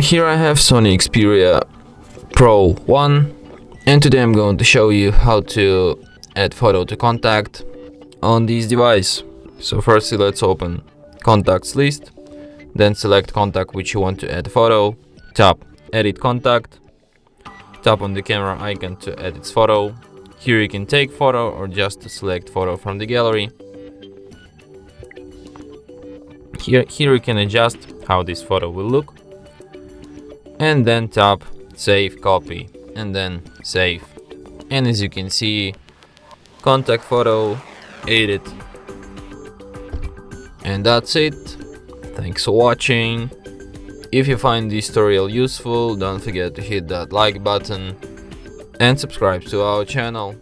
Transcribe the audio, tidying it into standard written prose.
Here I have SONY Xperia Pro-I, and today I'm going to show you how to add photo to contact on this device. So firstly, let's open contacts list, then select contact which you want to add photo, tap edit contact, tap on the camera icon to edit its photo. Here you can take photo or just select photo from the gallery. Here you can adjust how this photo will look, and then tap save copy and then save. And as you can see, contact photo edit. And that's it. Thanks for watching. If you find this tutorial useful, don't forget to hit that like button and subscribe to our channel.